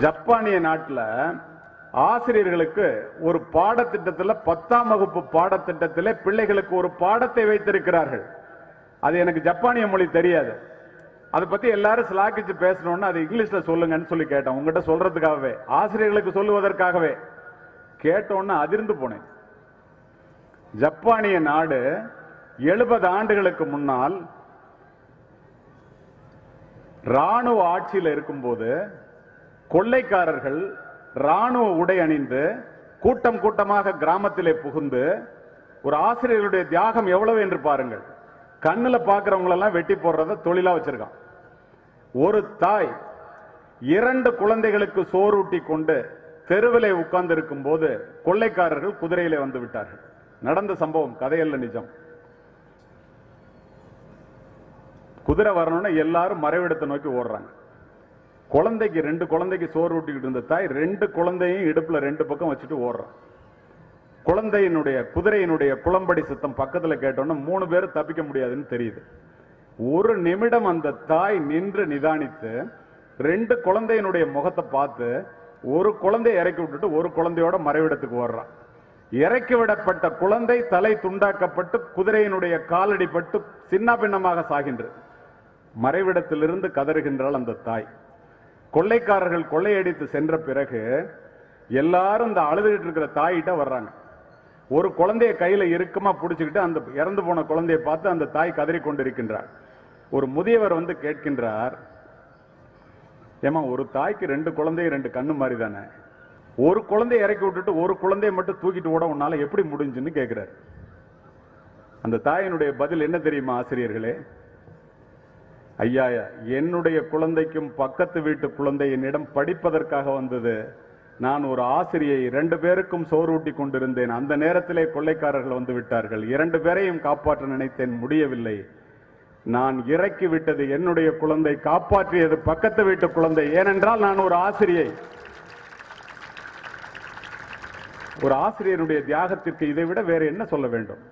ஜப்பானிய நாட்டில் ஆசிரியர்களுக்கு ஒரு பாடத்திட்டத்தில் 10ஆம் வகுப்பு பாடத்திட்டத்தில் பிள்ளைகளுக்கு ஒரு பாடத்தை வைத்திருக்கிறார்கள். அது எனக்கு ஜப்பானிய மொழி தெரியாது. அதை பத்தி எல்லாரும் சிலாக்கிச்சு பேசணும்னு அது இங்கிலீஷ்ல சொல்லுங்கன்னு சொல்லி கேட்டேன். உங்ககிட்ட சொல்றதுக்காகவே, ஆசிரியர்களுக்கு சொல்லுவதற்காகவே கேட்டோன்னு அதிர்ந்து போனேன். ஜப்பானிய நாடு 70 ஆண்டுகளுக்கு முன்னால் ராணுவ ஆட்சியில் இருக்கும்போது கொள்ளைக்காரர்கள் ராணுவ உடை அணிந்து கூட்டம் கூட்டமாக கிராமத்திலே புகுந்து, ஒரு ஆசிரியர்களுடைய தியாகம் எவ்வளவு என்று பாருங்கள். கண்ணுல பாக்குறவங்களெல்லாம் வெட்டி போடுறத தொழிலா வச்சிருக்கான். ஒரு தாய் 2 குழந்தைகளுக்கு சோறூட்டி கொண்டு தெருவிலே உட்கார்ந்து இருக்கும் போது கொள்ளைக்காரர்கள் குதிரையிலே வந்து விட்டார்கள். நடந்த சம்பவம், கதையல்ல, நிஜம். குதிரை வரணும்னா எல்லாரும் மறைவிடத்தை நோக்கி ஓடுறாங்க. குழந்தைக்கு 2 குழந்தைக்கு சோறு ஊட்டிக்கிட்டு இருந்த தாய் 2 குழந்தையும் இடுப்புல 2 பக்கம் வச்சுட்டு ஓடுறான். குதிரையினுடைய குளம்படி சத்தம் பக்கத்துல கேட்டோன்னா 3 பேரும் தப்பிக்க முடியாதுன்னு தெரியுது. ஒரு நிமிடம் அந்த தாய் நின்று நிதானித்து 2 குழந்தையினுடைய முகத்தை பார்த்து ஒரு குழந்தையை இறக்கி விட்டுட்டு ஒரு குழந்தையோட மறைவிடத்துக்கு ஓடுறான். இறக்கி விடப்பட்ட குழந்தை தலை துண்டாக்கப்பட்டு குதிரையினுடைய காலடிப்பட்டு சின்ன பின்னமாக சாகின்றது. மறைவிடத்திலிருந்து கதறுகின்றாள் அந்த தாய். கொள்ளைக்காரர்கள் கொள்ளையடித்து சென்ற பிறகு எல்லாரும் இந்த அழுதுகிட்டு இருக்கிற தாயிட்ட வர்றாங்க. ஒரு குழந்தைய கையில இறுக்கமா பிடிச்சுக்கிட்டு அந்த இறந்து போன குழந்தையை பார்த்து அந்த தாய் கதறி கொண்டிருக்கின்றார். ஒரு முதியவர் வந்து கேட்கின்றார், ஏமா, ஒரு தாய்க்கு 2 குழந்தைய 2 கண்ணு மாதிரி தானே, ஒரு குழந்தைய இறக்கி விட்டுட்டு ஒரு குழந்தைய மட்டும் தூக்கிட்டு ஓட உன்னால எப்படி முடிஞ்சுன்னு கேட்கிறார். அந்த தாயினுடைய பதில் என்ன தெரியுமா ஆசிரியர்களே? ஐயா, என்னுடைய குழந்தைக்கும் பக்கத்து வீட்டு குழந்தை என்னிடம் படிப்பதற்காக வந்தது. நான் ஒரு ஆசிரியை 2 பேருக்கும் சோறூட்டி கொண்டிருந்தேன். அந்த நேரத்திலே கொள்ளைக்காரர்கள் வந்து விட்டார்கள். 2 பேரையும் காப்பாற்ற நினைத்தேன், முடியவில்லை. நான் இறக்கி விட்டது என்னுடைய குழந்தை, காப்பாற்றியது பக்கத்து வீட்டு குழந்தை. ஏனென்றால் நான் ஒரு ஆசிரியை. ஒரு ஆசிரியருடைய தியாகத்திற்கு இதை விட வேற என்ன சொல்ல வேண்டும்?